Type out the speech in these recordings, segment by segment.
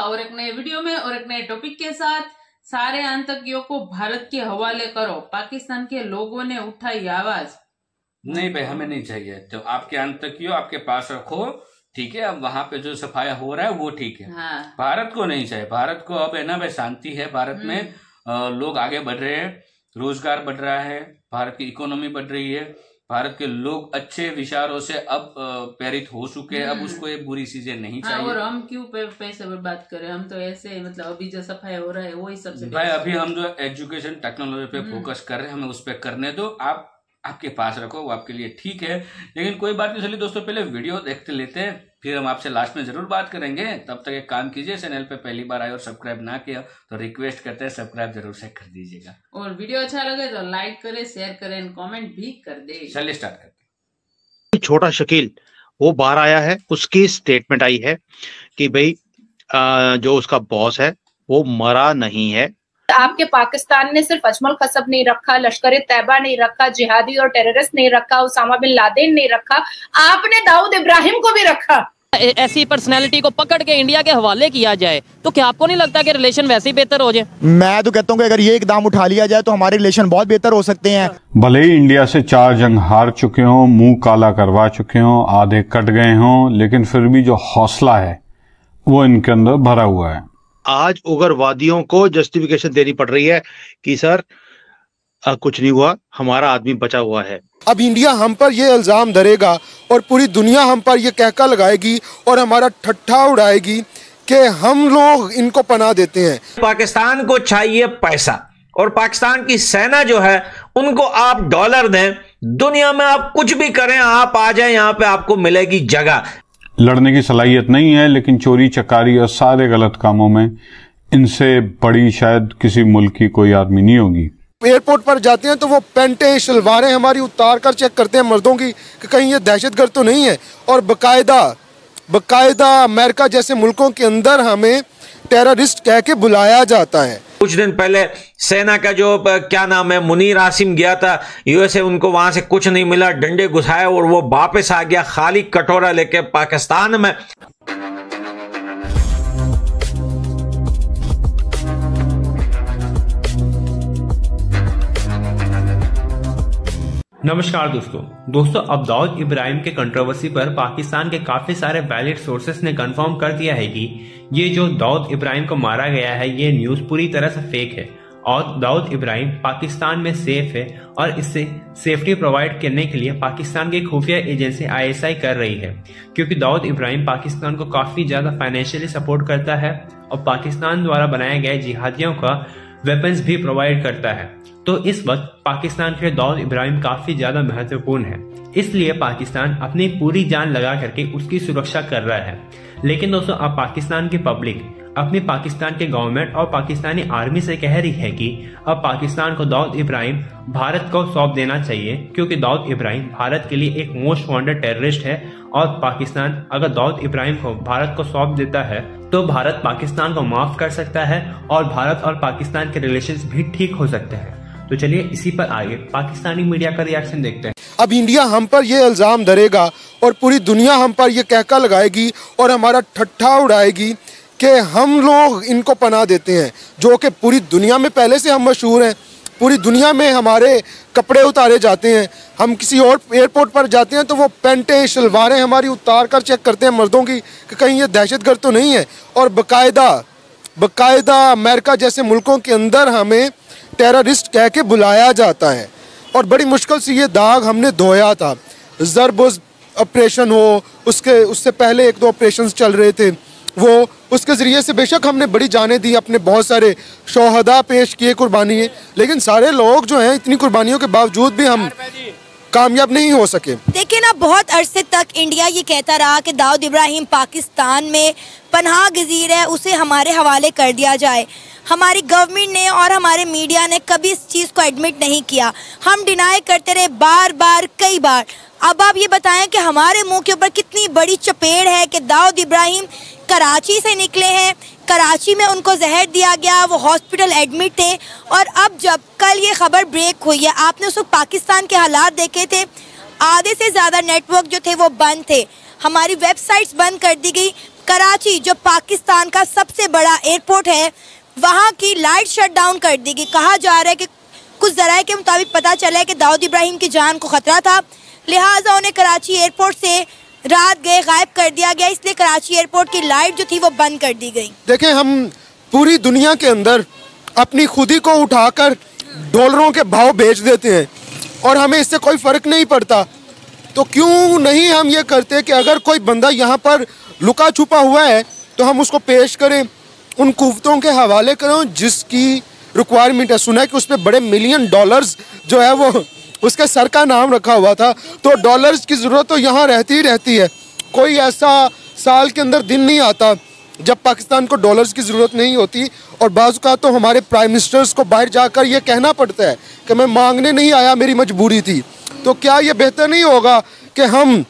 और एक नए वीडियो में और एक नए टॉपिक के साथ। सारे आतंकियों को भारत के हवाले करो, पाकिस्तान के लोगों ने उठाई आवाज। नहीं भाई, हमें नहीं चाहिए। तो आपके आतंकियों आपके पास रखो, ठीक है। अब वहां पे जो सफाया हो रहा है वो ठीक है। हाँ। भारत को नहीं चाहिए। भारत को अब है ना भाई, शांति है भारत में। लोग आगे बढ़ रहे हैं, रोजगार बढ़ रहा है, भारत की इकोनॉमी बढ़ रही है, भारत के लोग अच्छे विचारों से अब प्रेरित हो चुके हैं। अब उसको ये बुरी चीजें नहीं चाहिए। और हम क्यों पैसे बर्बाद करें? हम तो ऐसे मतलब अभी जो सफाई हो रहा है वही सबसे भाई। अभी हम जो एजुकेशन टेक्नोलॉजी पे फोकस कर रहे हैं, हमें उस पर करने दो। आप आपके पास रखो, वो आपके लिए ठीक है। लेकिन कोई बात नहीं। चलिए दोस्तों, पहले वीडियो देखते लेते हैं, फिर हम आपसे लास्ट में जरूर बात करेंगे। तब तक एक काम कीजिए, चैनल पे पहली बार आए और सब्सक्राइब ना किया तो रिक्वेस्ट करते हैं सब्सक्राइब जरूर से कर दीजिएगा। और वीडियो अच्छा लगे तो लाइक करें, शेयर करें, कमेंट भी कर दे। चलिए स्टार्ट करते हैं। छोटा शकील वो बाहर आया है, उसकी स्टेटमेंट आई है कि भाई जो उसका बॉस है वो मरा नहीं है। आपके पाकिस्तान ने सिर्फ अजमल खसब नहीं रखा, लश्कर तैयबा नहीं रखा, जिहादी और टेररिस्ट नहीं रखा, उसामा बिन लादेन नहीं रखा, आपने दाऊद इब्राहिम को भी रखा। ऐसी पर्सनैलिटी को पकड़ के इंडिया के हवाले किया जाए तो क्या आपको नहीं लगता कि रिलेशन वैसे ही बेहतर हो जाए? मैं तो कहता हूँ कि अगर ये इकदाम उठा लिया जाए तो हमारे रिलेशन बहुत बेहतर हो सकते हैं। भले ही इंडिया से 4 जंग हार चुके हों, मुंह काला करवा चुके हों, आधे कट गए हों, लेकिन फिर भी जो हौसला है वो इनके अंदर भरा हुआ है। आज उग्रवादियों को जस्टिफिकेशन देनी पड़ रही है कि सर कुछ नहीं हुआ, हमारा आदमी बचा हुआ है। अब इंडिया हम पर यह इल्जाम धरेगा और पूरी दुनिया हम पर यह कहका लगाएगी और हमारा ठट्ठा उड़ाएगी कि हम लोग इनको पनाह देते हैं। पाकिस्तान को चाहिए पैसा, और पाकिस्तान की सेना जो है उनको आप डॉलर दें, दुनिया में आप कुछ भी करें, आप आ जाए, यहाँ पे आपको मिलेगी जगह। लड़ने की सलाहियत नहीं है, लेकिन चोरी चकारी और सारे गलत कामों में इनसे बड़ी शायद किसी मुल्क की कोई आदमी नहीं होगी। एयरपोर्ट पर जाते हैं तो वो पेंटें शलवारें हमारी उतार कर चेक करते हैं मर्दों की कि कहीं ये दहशतगर्द तो नहीं है। और बकायदा अमेरिका जैसे मुल्कों के अंदर हमें टेररिस्ट कह के बुलाया जाता है। कुछ दिन पहले सेना का जो क्या नाम है मुनीर आसिम गया था यूएसए, उनको वहां से कुछ नहीं मिला, डंडे घुसाए और वो वापस आ गया खाली कटोरा लेके पाकिस्तान में। नमस्कार दोस्तों, अब दाऊद इब्राहिम के कंट्रोवर्सी पर पाकिस्तान के काफी सारे वैलिड सोर्सेस ने कंफर्म कर दिया है कि ये जो दाऊद इब्राहिम को मारा गया है ये न्यूज पूरी तरह से फेक है और दाऊद इब्राहिम पाकिस्तान में सेफ है और इससे सेफ्टी प्रोवाइड करने के लिए पाकिस्तान की खुफिया एजेंसी ISI कर रही है, क्योंकि दाऊद इब्राहिम पाकिस्तान को काफी ज्यादा फाइनेंशियली सपोर्ट करता है और पाकिस्तान द्वारा बनाए गए जिहादियों का वेपन्स भी प्रोवाइड करता है। तो इस वक्त पाकिस्तान के लिए दाऊद इब्राहिम काफी ज्यादा महत्वपूर्ण है, इसलिए पाकिस्तान अपनी पूरी जान लगा करके उसकी सुरक्षा कर रहा है। लेकिन दोस्तों, अब पाकिस्तान की पब्लिक अपनी पाकिस्तान के गवर्नमेंट और पाकिस्तानी आर्मी से कह रही है कि अब पाकिस्तान को दाऊद इब्राहिम भारत को सौंप देना चाहिए, क्योंकि दाऊद इब्राहिम भारत के लिए एक मोस्ट वांटेड टेररिस्ट है और पाकिस्तान अगर दाऊद इब्राहिम को भारत को सौंप देता है तो भारत पाकिस्तान को माफ कर सकता है और भारत और पाकिस्तान के रिलेशंस भी ठीक हो सकते हैं। तो चलिए इसी पर आगे पाकिस्तानी मीडिया का रिएक्शन देखते हैं। अब इंडिया हम पर यह इल्जाम धरेगा और पूरी दुनिया हम पर यह कहका लगाएगी और हमारा ठट्ठा उड़ाएगी कि हम लोग इनको पनाह देते हैं, जो कि पूरी दुनिया में पहले से हम मशहूर हैं। पूरी दुनिया में हमारे कपड़े उतारे जाते हैं, हम किसी और एयरपोर्ट पर जाते हैं तो वो पेंटें शलवारें हमारी उतार कर चेक करते हैं मर्दों की कि कहीं ये दहशतगर्द तो नहीं है। और बकायदा अमेरिका जैसे मुल्कों के अंदर हमें टेररिस्ट कह के बुलाया जाता है और बड़ी मुश्किल से ये दाग हमने धोया था। ज़रबुज़ ऑपरेशन हो, उससे पहले 1-2 ऑपरेशन चल रहे थे, वो उसके ज़रिए से बेशक हमने बड़ी जानें दी, अपने बहुत सारे शोहदा पेश किए, कुर्बानी है, लेकिन सारे लोग जो हैं इतनी कुर्बानियों के बावजूद भी हम कामयाब नहीं हो सके। देखिए ना, बहुत अरसे तक इंडिया ये कहता रहा कि दाऊद इब्राहिम पाकिस्तान में पनाह गज़ीर है, उसे हमारे हवाले कर दिया जाए। हमारी गवर्नमेंट ने और हमारे मीडिया ने कभी इस चीज़ को एडमिट नहीं किया, हम डिनाई करते रहे बार बार, कई बार। अब आप ये बताएं कि हमारे मुंह के ऊपर कितनी बड़ी चपेट है कि दाऊद इब्राहिम कराची से निकले हैं, कराची में उनको जहर दिया गया, वो हॉस्पिटल एडमिट थे और अब जब कल ये खबर ब्रेक हुई है, आपने उस वक्त पाकिस्तान के हालात देखे थे, आधे से ज़्यादा नेटवर्क जो थे वो बंद थे, हमारी वेबसाइट्स बंद कर दी गई, कराची जो पाकिस्तान का सबसे बड़ा एयरपोर्ट है, वहाँ की लाइट शट डाउन कर दी गई। कहा जा रहा है कि कुछ ज़राए के मुताबिक पता चला है कि दाऊद इब्राहिम की जान को खतरा था, लिहाजा उन्हें कराची एयरपोर्ट से रात गए गायब कर दिया गया, इसलिए कराची एयरपोर्ट की लाइट जो थी वो बंद कर दी गई। देखें, हम पूरी दुनिया के अंदर अपनी खुदी को उठाकर डॉलरों के भाव बेच देते हैं और हमें इससे कोई फ़र्क नहीं पड़ता। तो क्यों नहीं हम ये करते कि अगर कोई बंदा यहाँ पर लुका छुपा हुआ है तो हम उसको पेश करें, उन कुव्वतों के हवाले करें जिसकी रिक्वायरमेंट है। सुना है कि उस पर बड़े मिलियन डॉलर्स जो है वो उसके सर का नाम रखा हुआ था। तो डॉलर्स की ज़रूरत तो यहाँ रहती ही रहती है। कोई ऐसा साल के अंदर दिन नहीं आता जब पाकिस्तान को डॉलर्स की ज़रूरत नहीं होती। और बाज़ का तो हमारे प्राइम मिनिस्टर्स को बाहर जाकर ये कहना पड़ता है कि मैं मांगने नहीं आया, मेरी मजबूरी थी। तो क्या ये बेहतर नहीं होगा कि हम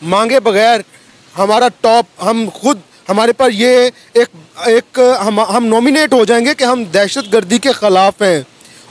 मांगे बगैर हमारा टॉप, हम खुद हमारे पर ये एक हम नॉमिनेट हो जाएंगे कि हम दहशतगर्दी के ख़िलाफ़ हैं,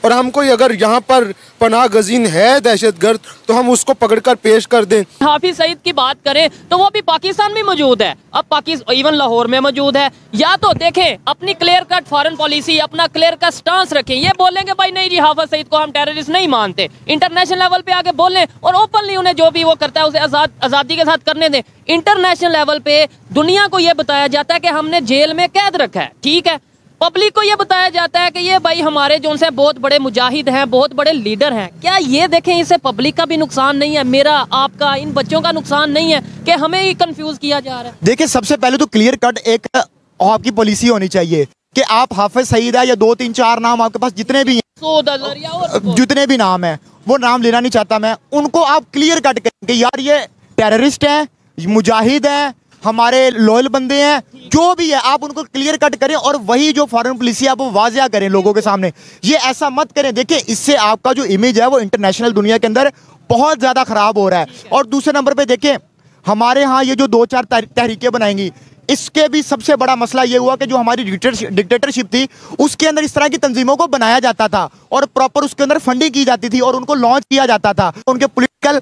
और हम कोई अगर यहाँ पर पनाह गजीन है दहशतगर्द तो हम उसको पकड़कर पेश कर दें। हाफिज सईद की बात करें तो वो भी पाकिस्तान में मौजूद है, अब पाकिस्तान इवन लाहौर में मौजूद है। या तो देखें अपनी क्लियर कट फॉरेन पॉलिसी, अपना क्लियर कट स्टांस रखें, ये बोलेंगे भाई नहीं जी हाफिज सईद को हम टेररिस्ट नहीं मानते, इंटरनेशनल लेवल पे आके बोलें और ओपनली उन्हें जो भी वो करता है उसे आज़ादी के साथ करने दें। इंटरनेशनल लेवल पे दुनिया को ये बताया जाता है कि हमने जेल में कैद रखा है, ठीक है। पब्लिक को ये बताया जाता है कि ये भाई हमारे जो उनसे बहुत बड़े मुजाहिद हैं, बहुत बड़े लीडर हैं। क्या ये देखें इससे पब्लिक का भी नुकसान नहीं है, मेरा आपका इन बच्चों का नुकसान नहीं है कि हमें ही कंफ्यूज किया जा रहा है? देखिए, सबसे पहले तो क्लियर कट एक आपकी पॉलिसी होनी चाहिए कि आप हाफिज सईद है या 2 3 4 नाम आपके पास जितने भी हैं, जितने भी नाम है वो नाम लेना नहीं चाहता मैं, उनको आप क्लियर कट करें कि यार ये टेररिस्ट हैं, मुजाहिद हैं, हमारे लॉयल बंदे हैं, जो भी है आप उनको क्लियर कट करें और वही जो फॉरेन पॉलिसी आप वो वाजिया करें लोगों के सामने। ये ऐसा मत करें, देखिए इससे आपका जो इमेज है वो इंटरनेशनल दुनिया के अंदर बहुत ज़्यादा ख़राब हो रहा है। और दूसरे नंबर पे देखें, हमारे यहाँ ये जो 2-4 तहरीकें बनाएंगी, इसके भी सबसे बड़ा मसला ये हुआ कि जो हमारी डिक्टेटरशिप थी उसके अंदर इस तरह की तंजीमों को बनाया जाता था और प्रॉपर उसके अंदर फंडिंग की जाती थी और उनको लॉन्च किया जाता था। उनके पॉलिटिकल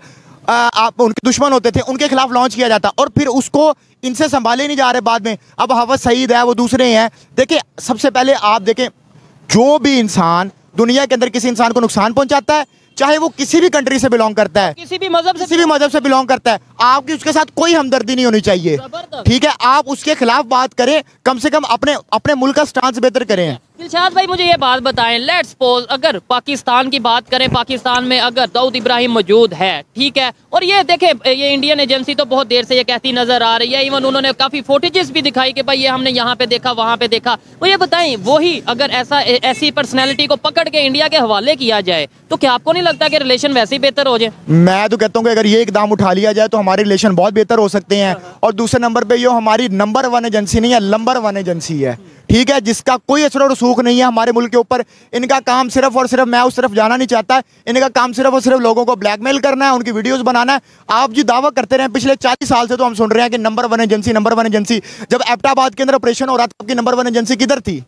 उनके दुश्मन होते थे, उनके खिलाफ लॉन्च किया जाता और फिर उसको इनसे संभाले नहीं जा रहे बाद में। अब हाफिज सईद है, वो दूसरे हैं। देखिए, सबसे पहले आप देखें, जो भी इंसान दुनिया के अंदर किसी इंसान को नुकसान पहुंचाता है, चाहे वो किसी भी कंट्री से बिलोंग करता है, किसी भी मजहब से बिलोंग करता है, आपकी उसके साथ कोई हमदर्दी नहीं होनी चाहिए, ठीक है। आप उसके खिलाफ बात करें, कम से कम अपने मुल्क का स्टांस बेहतर करें। दिलशाद भाई मुझे ये बात बताएं, लेट्स सपोज अगर पाकिस्तान की बात करें, पाकिस्तान में अगर दाऊद इब्राहिम मौजूद है, ठीक है, और ये देखें ये इंडियन एजेंसी तो बहुत देर से ये कहती नजर आ रही है, इवन उन्होंने काफी फुटेजेस भी दिखाई कि भाई ये हमने यहाँ पे देखा वहाँ पे देखा। वो ये बताएं, वही अगर ऐसी पर्सनैलिटी को पकड़ के इंडिया के हवाले किया जाए तो क्या आपको नहीं लगता कि रिलेशन वैसे ही बेहतर हो जाए? मैं तो कहता हूँ कि अगर ये इकदाम उठा लिया जाए तो हमारे रिलेशन बहुत बेहतर हो सकते हैं। और दूसरे नंबर पे ये हमारी नंबर 1 एजेंसी नहीं है, नंबर 1 एजेंसी है, ठीक है, जिसका कोई असर और रसूख नहीं है हमारे मुल्क के ऊपर। इनका काम सिर्फ और सिर्फ, मैं उस तरफ जाना नहीं चाहता, इनका काम सिर्फ और सिर्फ लोगों को ब्लैकमेल करना है, उनकी वीडियोस बनाना है। आप जो दावा करते रहे पिछले 40 साल से तो हम सुन रहे हैं कि नंबर 1 एजेंसी, नंबर 1 एजेंसी। जब एबटाबाद के अंदर ऑपरेशन हो रहा था, आपकी नंबर 1 एजेंसी किधर थी?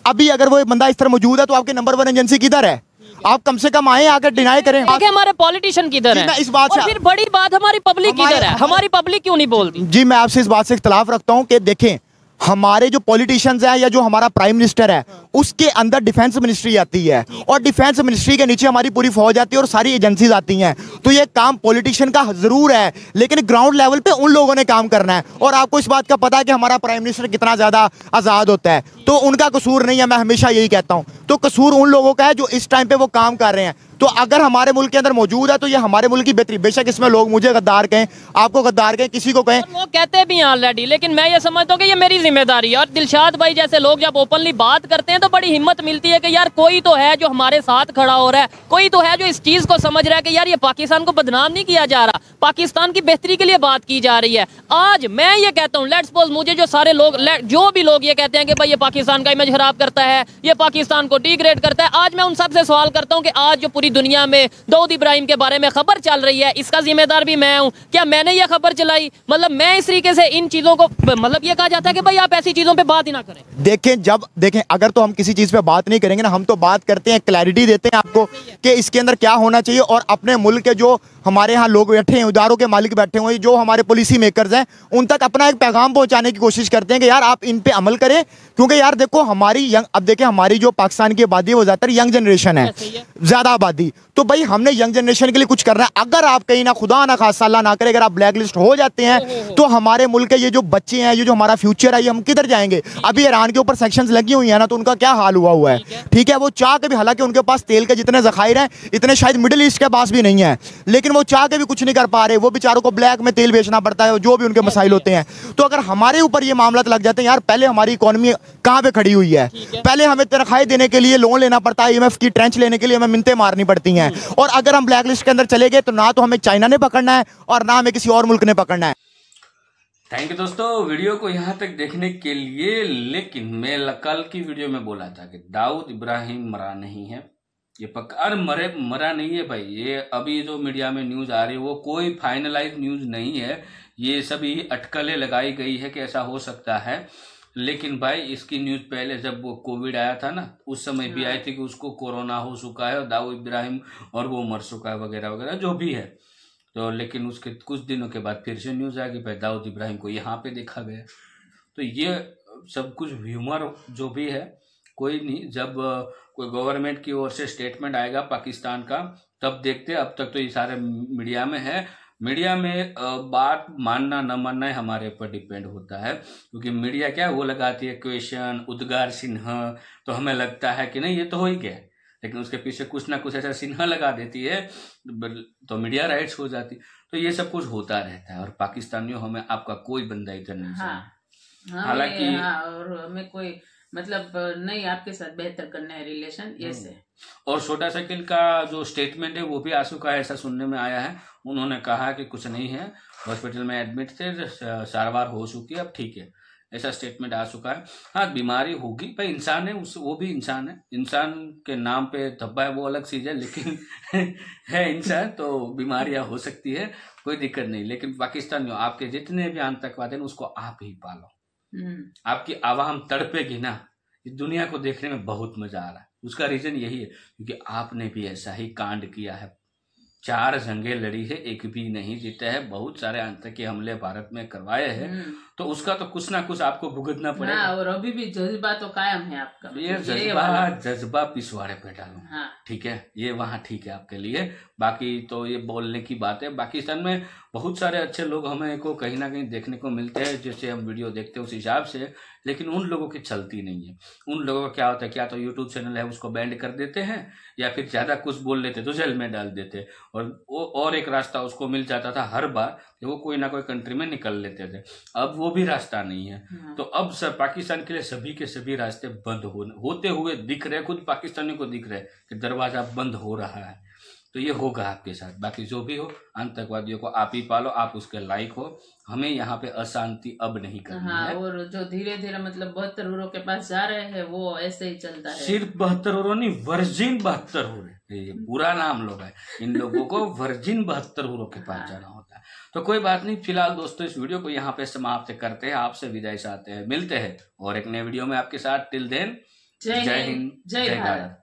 अभी अगर वो बंदा इस तरह मौजूद है तो आपकी नंबर 1 एजेंसी किधर है? आप कम से कम आए, आकर डिनाई करें। हमारे पॉलिटिशियन किधर है? इस बात से फिर बड़ी बात हमारी पब्लिक किधर है? हमारी पब्लिक क्यों नहीं बोलती? जी, मैं आपसे इस बात से इख्तलाफ रखता हूं कि देखें, हमारे जो पॉलिटिशियंस हैं या जो हमारा प्राइम मिनिस्टर है उसके अंदर डिफेंस मिनिस्ट्री आती है और डिफेंस मिनिस्ट्री के नीचे हमारी पूरी फौज आती है और सारी एजेंसीज आती हैं। तो ये काम पॉलिटिशियन का जरूर है, लेकिन ग्राउंड लेवल पे उन लोगों ने काम करना है। और आपको इस बात का पता है कि हमारा प्राइम मिनिस्टर कितना ज्यादा आजाद होता है, तो उनका कसूर नहीं है, मैं हमेशा यही कहता हूँ। तो कसूर उन लोगों का है जो इस टाइम पे वो काम कर रहे हैं। तो अगर हमारे मुल्क के अंदर मौजूद है तो ये हमारे मुल्क की बेहतरी। बेशक इसमें लोग मुझे गद्दार कहें, आपको गद्दार कहें, किसी को कहें, वो कहते भी हैं ऑलरेडी, लेकिन मैं ये समझता हूँ कि ये मेरी जिम्मेदारी है। और दिलशाद भाई जैसे लोग जब ओपनली बात करते हैं तो बड़ी हिम्मत मिलती है कि यार कोई तो है जो हमारे साथ खड़ा हो रहा है, कोई तो है जो इस चीज को समझ रहा है कि यार ये पाकिस्तान को बदनाम नहीं किया जा रहा, पाकिस्तान की बेहतरी के लिए बात की जा रही है। आज मैं ये कहता हूँ, लेट्स सपोज मुझे जो सारे लोग, जो भी लोग ये कहते हैं कि भाई ये पाकिस्तान का इमेज खराब करता है, ये पाकिस्तान को डिग्रेड करता है, आज मैं उन सबसे सवाल करता हूँ कि आज जो पूरी पूरी दुनिया में दाऊद इब्राहिम के बारे में खबर चल रही है, इसका जिम्मेदार भी मैं हूँ। क्या मैंने ये खबर चलाई? मतलब मैं इस तरीके से इन चीज़ों को, मतलब ये कहा जाता है कि भाई आप ऐसी चीज़ों पे बात ही ना करें। देखें अगर तो हम किसी चीज़ पे बात नहीं करेंगे ना, हम तो बात करते हैं, क्लैरिटी देते हैं आपको कि इसके अंदर क्या होना चाहिए, और अपने मुल्क के जो हमारे यहाँ लोग बैठे हैं, इदारों के मालिक बैठे हुए हैं, जो हमारे पॉलिसी मेकर्स हैं, उन तक अपना एक पैगाम पहुंचाने की कोशिश करते हैं कि यार आप इन पे अमल करें। क्योंकि यार देखो अब देखिए हमारी जो पाकिस्तान की आबादी है वो ज़्यादातर यंग जनरेशन है, ज़्यादा आबादी। तो भाई हमने यंग जनरेशन के लिए कुछ करना है। अगर आप कहीं ना खुदा ना खासा अल्लाह ना करे अगर आप ब्लैक लिस्ट हो जाते हैं तो हमारे मुल्क के ये जो बच्चे हैं, ये जो हमारा फ्यूचर है, ये हम किधर जाएंगे? अभी ईरान के ऊपर सेक्शंस लगी हुई है ना, तो उनका क्या हाल हुआ है, ठीक है। वो चाह के भी, हालांकि उनके पास तेल के जितने ज़खायर हैं इतने शायद मिडिल ईस्ट के पास भी नहीं है, लेकिन वो चाह के भी कुछ नहीं कर पा रहे। वो बेचारों को ब्लैक में तेल बेचना पड़ता है, जो भी उनके मसाइल होते हैं। तो अगर हमारे ऊपर ये मामला लग जाते हैं, यार पहले हमारी इकोनॉमी कहाँ पे खड़ी हुई है, पहले हमें तनख्वाहें देने के लिए लोन लेना पड़ता है, IMF की ट्रेंच लेने के लिए हमें मिन्नतें मारनी पड़ती हैं। और अगर हम ब्लैक लिस्ट के अंदर चले गए तो ना तो हमें चाइना ने पकड़ना है और ना हमें किसी और मुल्क ने पकड़ना है। थैंक यू दोस्तों वीडियो को यहाँ तक देखने के लिए। लेकिन मैं कल की वीडियो में बोला था कि दाऊद इब्राहिम मरा नहीं है, ये पक्का। अरे मरा नहीं है भाई, ये अभी जो मीडिया में न्यूज आ रही है वो कोई फाइनलाइज न्यूज नहीं है, ये सभी अटकलें लगाई गई है कि ऐसा हो सकता है। लेकिन भाई इसकी न्यूज पहले जब वो कोविड आया था ना, उस समय भी आई थी कि उसको कोरोना हो चुका है और दाऊद इब्राहिम और वो मर चुका है वगैरह वगैरह जो भी है। तो लेकिन उसके कुछ दिनों के बाद फिर से न्यूज आ गई भाई दाऊद इब्राहिम को यहाँ पे देखा गया। तो ये सब कुछ ह्यूमर जो भी है कोई नहीं, जब कोई गवर्नमेंट की ओर से स्टेटमेंट आएगा पाकिस्तान का तब देखते। अब तक तो ये सारे मीडिया में है, मीडिया में बात मानना न मानना है हमारे ऊपर डिपेंड होता है। क्योंकि मीडिया क्या है, वो लगाती है क्वेश्चन, उद्गार चिन्ह, तो हमें लगता है कि नहीं ये तो हो ही गया, लेकिन उसके पीछे कुछ ना कुछ ऐसा चिन्ह लगा देती है तो मीडिया राइट्स हो जाती। तो ये सब कुछ होता रहता है और पाकिस्तानियों हमें आपका कोई बंदा इधर नहीं चाहिए। हालांकि और हमें कोई मतलब नहीं आपके साथ बेहतर करना है रिलेशन ऐसे। और छोटा साइकिल का जो स्टेटमेंट है वो भी आ चुका है, ऐसा सुनने में आया है। उन्होंने कहा कि कुछ नहीं है, हॉस्पिटल में एडमिट थे, सारवार हो चुकी है, अब ठीक है, ऐसा स्टेटमेंट आ चुका है। हाँ बीमारी होगी भाई, इंसान है, वो भी इंसान है, इंसान के नाम पे धब्बा है वो अलग चीज है, लेकिन है इंसान तो बीमारियां हो सकती है, कोई दिक्कत नहीं। लेकिन पाकिस्तानियों आपके जितने भी आतंकवादी हैं उसको आप ही पालो, आपकी आवाम तड़पेगी ना, इस दुनिया को देखने में बहुत मजा आ रहा है। उसका रीजन यही है क्योंकि आपने भी ऐसा ही कांड किया है, 4 जंगें लड़ी है, एक भी नहीं जीते हैं, बहुत सारे आतंकी हमले भारत में करवाए हैं, तो उसका तो कुछ ना कुछ आपको भुगतना पड़ेगा। हाँ, और अभी भी जज्बा तो कायम है आपका, ये जज्बा पिछवाड़े पे डालो। हाँ। ठीक है, ये वहाँ ठीक है आपके लिए, बाकी तो ये बोलने की बात है। पाकिस्तान में बहुत सारे अच्छे लोग हमें को कहीं ना कहीं देखने को मिलते हैं, जैसे हम वीडियो देखते हैं उस हिसाब से, लेकिन उन लोगों की चलती नहीं है। उन लोगों का क्या होता है, क्या तो यूट्यूब चैनल है उसको बैंड कर देते हैं, या फिर ज्यादा कुछ बोल लेते तो जेल में डाल देते, और एक रास्ता उसको मिल जाता था हर बार कि वो कोई ना कोई कंट्री में निकल लेते थे। अब वो भी रास्ता नहीं है। तो अब सर पाकिस्तान के लिए सभी के सभी रास्ते बंद होते हुए दिख रहे, खुद पाकिस्तानियों को दिख रहे कि दरवाजा बंद हो रहा है। तो ये होगा आपके साथ। बाकी जो भी हो, आतंकवादियों को आप ही पालो, आप उसके लायक हो, हमें यहाँ पे अशांति अब नहीं करनी है। और जो धीरे धीरे मतलब 72 हुरों के पास जा रहे हैं वो ऐसे ही चलता है। सिर्फ 72 हुरों नहीं, वर्जिन 72 हुरे, ये पूरा नाम लोग है, इन लोगों को वर्जिन 72 हुरों के पास जाना होता है। तो कोई बात नहीं, फिलहाल दोस्तों इस वीडियो को यहाँ पे समाप्त करते हैं, आपसे विदाई चाहते हैं, मिलते हैं और एक नए वीडियो में आपके साथ। टिल देन जय हिंद, जय भारत।